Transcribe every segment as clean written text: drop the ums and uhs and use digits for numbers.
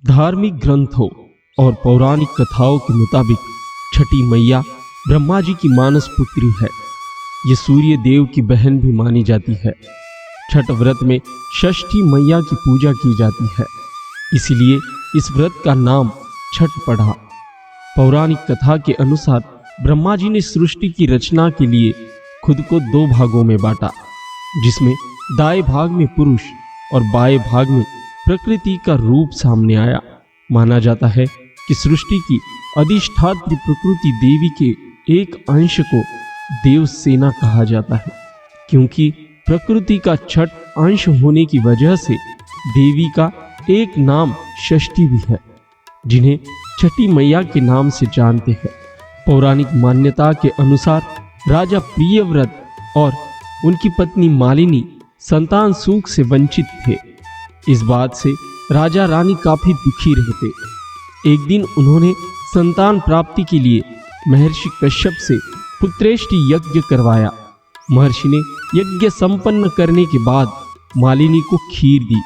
धार्मिक ग्रंथों और पौराणिक कथाओं के मुताबिक छठी मैया ब्रह्मा जी की मानस पुत्री है। ये सूर्य देव की बहन भी मानी जाती है। छठ व्रत में षष्ठी मैया की पूजा की जाती है, इसीलिए इस व्रत का नाम छठ पड़ा। पौराणिक कथा के अनुसार ब्रह्मा जी ने सृष्टि की रचना के लिए खुद को दो भागों में बांटा, जिसमें दाएं भाग में पुरुष और बाएं भाग में प्रकृति का रूप सामने आया। माना जाता है कि सृष्टि की अधिष्ठात्री प्रकृति देवी के एक अंश को देव सेना कहा जाता है, क्योंकि प्रकृति का छठ अंश होने की वजह से देवी का एक नाम षष्ठी भी है, जिन्हें छठी मैया के नाम से जानते हैं। पौराणिक मान्यता के अनुसार राजा प्रियव्रत और उनकी पत्नी मालिनी संतान सुख से वंचित थे। इस बात से राजा रानी काफी दुखी रहते। एक दिन उन्होंने संतान प्राप्ति के लिए महर्षि कश्यप से पुत्रेष्टि यज्ञ करवाया। महर्षि ने यज्ञ संपन्न करने के बाद मालिनी को खीर दी।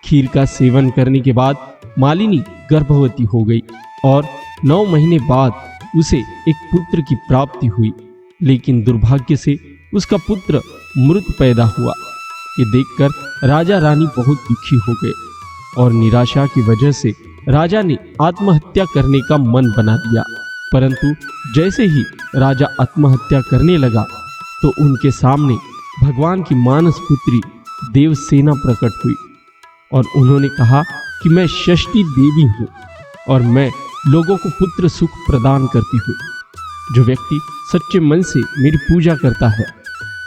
खीर का सेवन करने के बाद मालिनी गर्भवती हो गई और 9 महीने बाद उसे एक पुत्र की प्राप्ति हुई, लेकिन दुर्भाग्य से उसका पुत्र मृत पैदा हुआ। ये देखकर राजा रानी बहुत दुखी हो गए और निराशा की वजह से राजा ने आत्महत्या करने का मन बना लिया। परंतु जैसे ही राजा आत्महत्या करने लगा तो उनके सामने भगवान की मानस पुत्री देवसेना प्रकट हुई और उन्होंने कहा कि मैं षष्ठी देवी हूँ और मैं लोगों को पुत्र सुख प्रदान करती हूँ। जो व्यक्ति सच्चे मन से मेरी पूजा करता है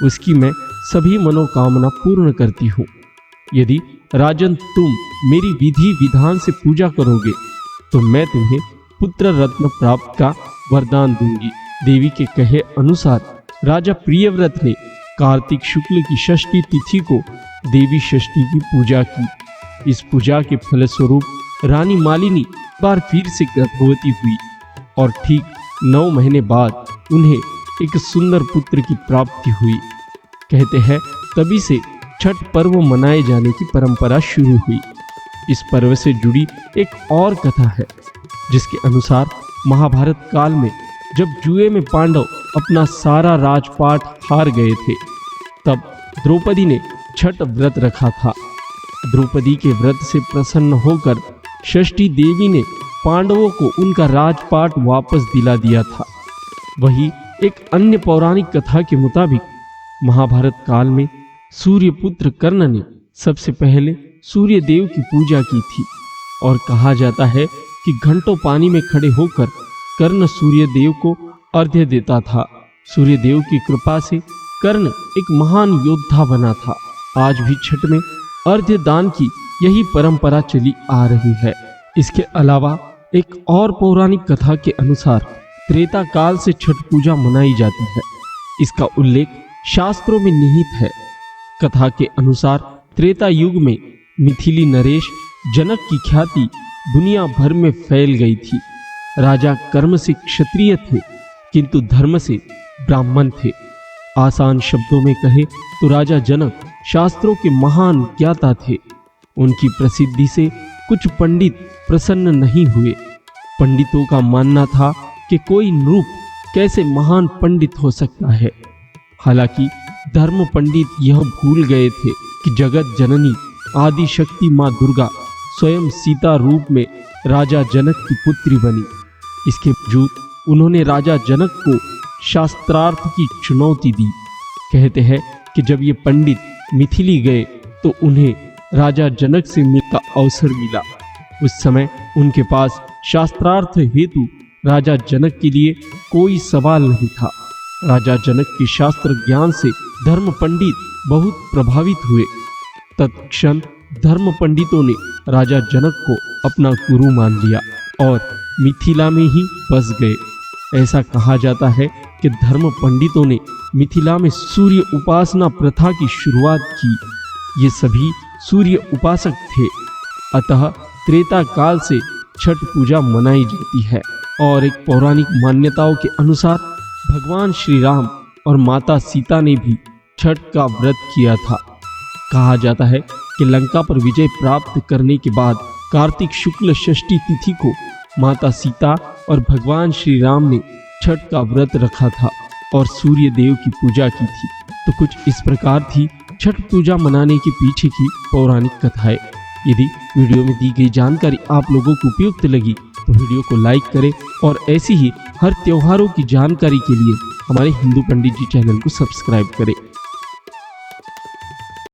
उसकी मैं सभी मनोकामना पूर्ण करती हूँ। यदि राजन तुम मेरी विधि विधान से पूजा करोगे तो मैं तुम्हें पुत्र रत्न प्राप्त का वरदान दूंगी। देवी के कहे अनुसार राजा प्रियव्रत ने कार्तिक शुक्ल की षष्ठी तिथि को देवी षष्ठी की पूजा की। इस पूजा के फलस्वरूप रानी मालिनी बार फिर से गर्भवती हुई और ठीक 9 महीने बाद उन्हें एक सुंदर पुत्र की प्राप्ति हुई। कहते हैं तभी से छठ पर्व मनाए जाने की परंपरा शुरू हुई। इस पर्व से जुड़ी एक और कथा है, जिसके अनुसार महाभारत काल में जब जुए में पांडव अपना सारा राजपाट हार गए थे, तब द्रौपदी ने छठ व्रत रखा था। द्रौपदी के व्रत से प्रसन्न होकर षष्ठी देवी ने पांडवों को उनका राजपाट वापस दिला दिया था। वही एक अन्य पौराणिक कथा के मुताबिक महाभारत काल में सूर्यपुत्र कर्ण ने सबसे पहले सूर्य देव की पूजा की थी और कहा जाता है कि घंटों पानी में खड़े होकर कर्ण सूर्य देव को अर्घ्य देता था। सूर्य देव की कृपा से कर्ण एक महान योद्धा बना था। आज भी छठ में अर्घ्य दान की यही परंपरा चली आ रही है। इसके अलावा एक और पौराणिक कथा के अनुसार त्रेता काल से छठ पूजा मनाई जाती है। इसका उल्लेख शास्त्रों में निहित है। कथा के अनुसार त्रेता युग में मिथिली नरेश जनक की ख्याति दुनिया भर में फैल गई थी। राजा कर्म से क्षत्रिय थे किंतु धर्म से ब्राह्मण थे। आसान शब्दों में कहे तो राजा जनक शास्त्रों के महान ज्ञाता थे। उनकी प्रसिद्धि से कुछ पंडित प्रसन्न नहीं हुए। पंडितों का मानना था कि कोई नृप कैसे महान पंडित हो सकता है। हालांकि धर्म पंडित यह भूल गए थे कि जगत जननी आदि शक्ति माँ दुर्गा स्वयं सीता रूप में राजा जनक की पुत्री बनी। इसके बावजूद उन्होंने राजा जनक को शास्त्रार्थ की चुनौती दी। कहते हैं कि जब ये पंडित मिथिली गए तो उन्हें राजा जनक से मिलने का अवसर मिला। उस समय उनके पास शास्त्रार्थ हेतु राजा जनक के लिए कोई सवाल नहीं था। राजा जनक के शास्त्र ज्ञान से धर्म पंडित बहुत प्रभावित हुए। तत्क्षण धर्म पंडितों ने राजा जनक को अपना गुरु मान लिया और मिथिला में ही बस गए। ऐसा कहा जाता है कि धर्म पंडितों ने मिथिला में सूर्य उपासना प्रथा की शुरुआत की। ये सभी सूर्य उपासक थे। अतः त्रेता काल से छठ पूजा मनाई जाती है। और एक पौराणिक मान्यताओं के अनुसार भगवान श्री राम और माता सीता ने भी छठ का व्रत किया था। कहा जाता है कि लंका पर विजय प्राप्त करने के बाद कार्तिक शुक्ल षष्ठी तिथि को माता सीता और भगवान श्री राम ने छठ का व्रत रखा था और सूर्य देव की पूजा की थी। तो कुछ इस प्रकार थी छठ पूजा मनाने के पीछे की पौराणिक कथाएं। यदि वीडियो में दी गई जानकारी आप लोगों को उपयुक्त लगी तो वीडियो को लाइक करें और ऐसी ही हर त्योहारों की जानकारी के लिए हमारे हिंदू पंडित जी चैनल को सब्सक्राइब करें।